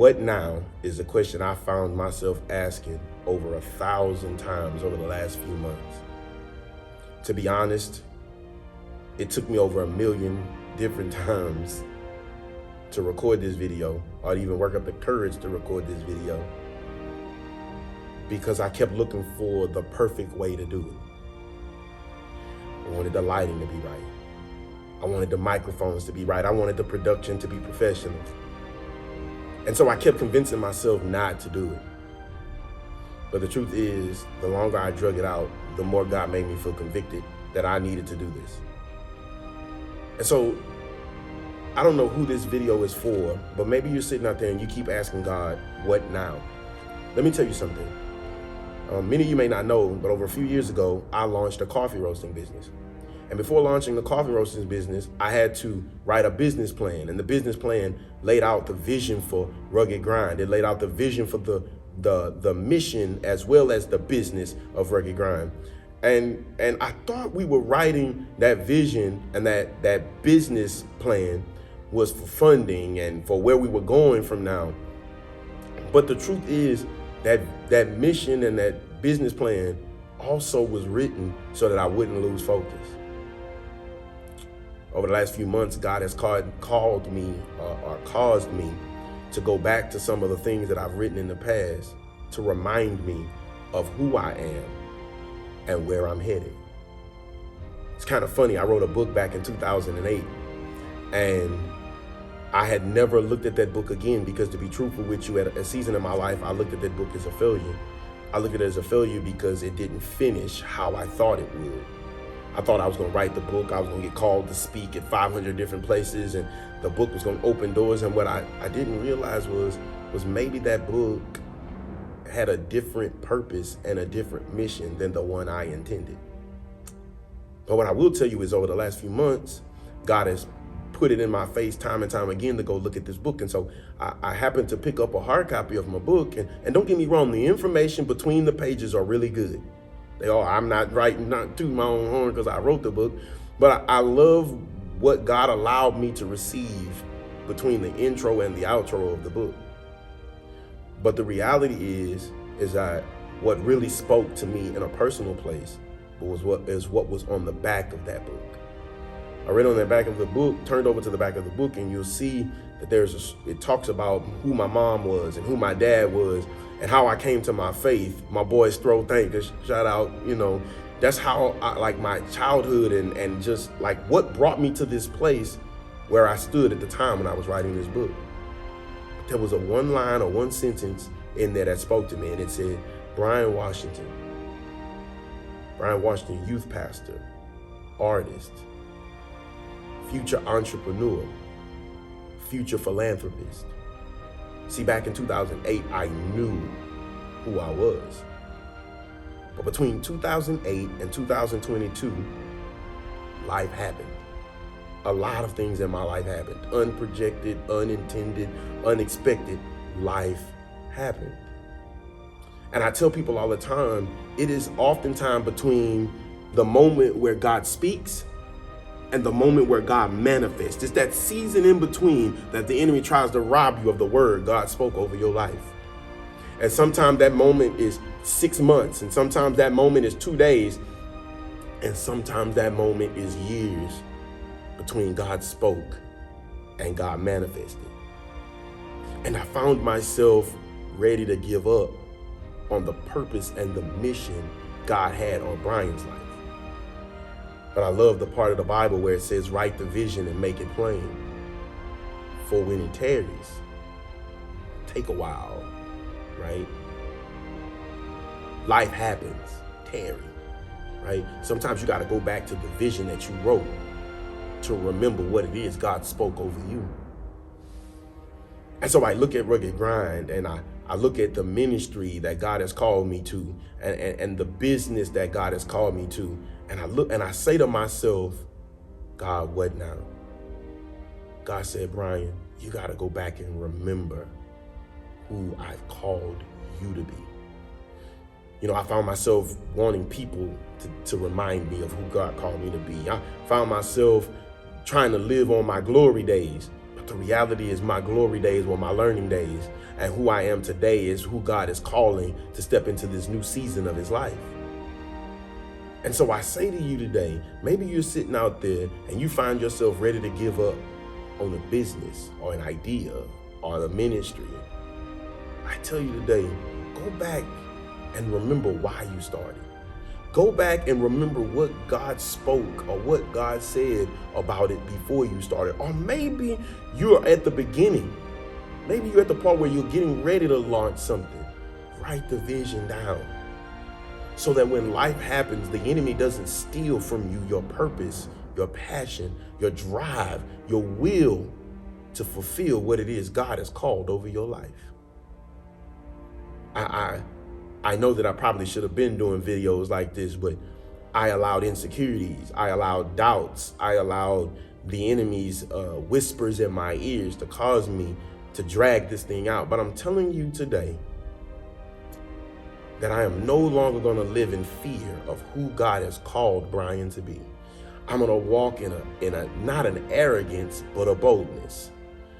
What now is a question I found myself asking over 1,000 times over the last few months. To be honest, it took me over 1,000,000 different times to record this video, or even work up the courage to record this video, because I kept looking for the perfect way to do it. I wanted the lighting to be right. I wanted the microphones to be right. I wanted the production to be professional. And so I kept convincing myself not to do it. But the truth is, the longer I drug it out, the more God made me feel convicted that I needed to do this. And so I don't know who this video is for, but maybe you're sitting out there and you keep asking God, what now? Let me tell you something. Many of you may not know, but over a few years ago, I launched a coffee roasting business. And before launching the coffee roasting business, I had to write a business plan. And the business plan laid out the vision for Rugged Grind. It laid out the vision for the mission as well as the business of Rugged Grind. And I thought we were writing that vision and that business plan was for funding and for where we were going from now. But the truth is that mission and that business plan also was written so that I wouldn't lose focus. Over the last few months, God has called me or caused me to go back to some of the things that I've written in the past to remind me of who I am and where I'm headed. It's kind of funny. I wrote a book back in 2008, and I had never looked at that book again because, to be truthful with you, at a season in my life, I looked at that book as a failure. I looked at it as a failure because it didn't finish how I thought it would. I thought I was going to write the book. I was going to get called to speak at 500 different places, and the book was going to open doors. And what I didn't realize was maybe that book had a different purpose and a different mission than the one I intended. But what I will tell you is, over the last few months, God has put it in my face time and time again to go look at this book. And so I happened to pick up a hard copy of my book. And don't get me wrong, the information between the pages are really good. I'm not to my own horn because I wrote the book, but I love what God allowed me to receive between the intro and the outro of the book. But the reality is that what really spoke to me in a personal place was what was on the back of that book. I read on the back of the book, turned over to the back of the book, and you'll see that it talks about who my mom was and who my dad was and how I came to my faith. My boy Stro, thank us, shout out, that's how my childhood and just like what brought me to this place where I stood at the time when I was writing this book. But there was a one line or one sentence in there that spoke to me, and it said, Brian Washington, youth pastor, artist, future entrepreneur, future philanthropist. See, back in 2008, I knew who I was. But between 2008 and 2022, life happened. A lot of things in my life happened. Unprojected, unintended, unexpected. Life happened. And I tell people all the time, it is oftentimes between the moment where God speaks and the moment where God manifests. It's that season in between that the enemy tries to rob you of the word God spoke over your life. And sometimes that moment is 6 months, and sometimes that moment is 2 days, and sometimes that moment is years between God spoke and God manifested. And I found myself ready to give up on the purpose and the mission God had on Brian's life. But I love the part of the Bible where it says, write the vision and make it plain. For when it tarries, take a while, right? Life happens, tarry, right? Sometimes you got to go back to the vision that you wrote to remember what it is God spoke over you. And so I look at Rugged Grind, and I look at the ministry that God has called me to, and the business that God has called me to. And I look and I say to myself, God, what now? God said, Brian, you got to go back and remember who I've called you to be. I found myself wanting people to remind me of who God called me to be. I found myself trying to live on my glory days. But the reality is my glory days were my learning days, and who I am today is who God is calling to step into this new season of his life. And so I say to you today, maybe you're sitting out there and you find yourself ready to give up on a business or an idea or the ministry. I tell you today, go back and remember why you started. Go back and remember what God spoke or what God said about it before you started. Or maybe you're at the beginning. Maybe you're at the part where you're getting ready to launch something. Write the vision down so that when life happens, the enemy doesn't steal from you your purpose, your passion, your drive, your will to fulfill what it is God has called over your life. I know that I probably should have been doing videos like this, but I allowed insecurities, I allowed doubts, I allowed the enemy's whispers in my ears to cause me to drag this thing out. But I'm telling you today that I am no longer going to live in fear of who God has called Brian to be. I'm going to walk in a not an arrogance, but a boldness.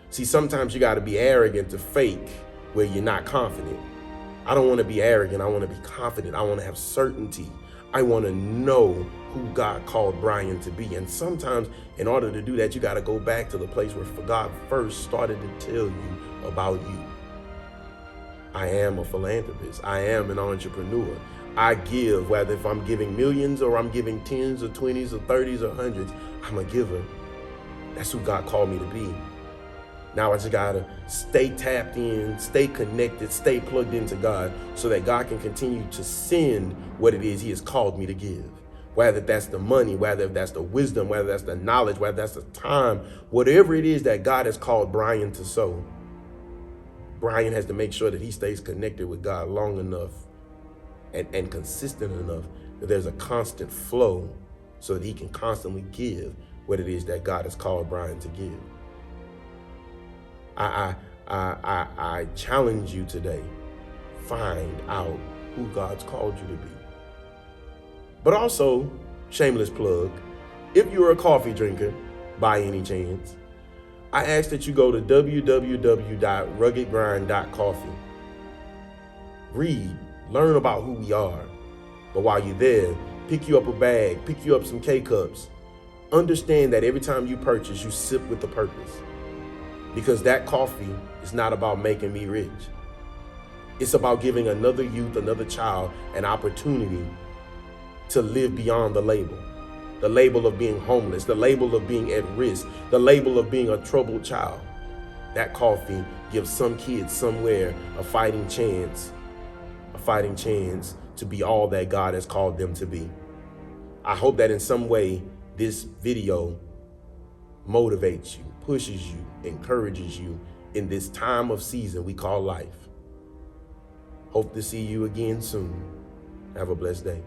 See, sometimes you got to be arrogant to fake where you're not confident. I don't want to be arrogant. I want to be confident. I want to have certainty. I want to know who God called Brian to be. And sometimes in order to do that, you got to go back to the place where God first started to tell you about you. I am a philanthropist. I am an entrepreneur. I give, whether if I'm giving millions or I'm giving tens or 20s or 30s or hundreds, I'm a giver. That's who God called me to be. Now I just gotta stay tapped in, stay connected, stay plugged into God so that God can continue to send what it is he has called me to give. Whether that's the money, whether that's the wisdom, whether that's the knowledge, whether that's the time, whatever it is that God has called Brian to sow, Brian has to make sure that he stays connected with God long enough and consistent enough that there's a constant flow so that he can constantly give what it is that God has called Brian to give. I challenge you today, find out who God's called you to be. But also, shameless plug, if you're a coffee drinker by any chance, I ask that you go to www.ruggedgrind.coffee. Read, learn about who we are. But while you're there, pick you up a bag, pick you up some K-Cups. Understand that every time you purchase, you sip with the purpose. Because that coffee is not about making me rich. It's about giving another youth, another child, an opportunity to live beyond the label of being homeless, the label of being at risk, the label of being a troubled child. That coffee gives some kids somewhere a fighting chance to be all that God has called them to be. I hope that in some way this video motivates you, pushes you, encourages you in this time of season we call life. Hope to see you again soon. Have a blessed day.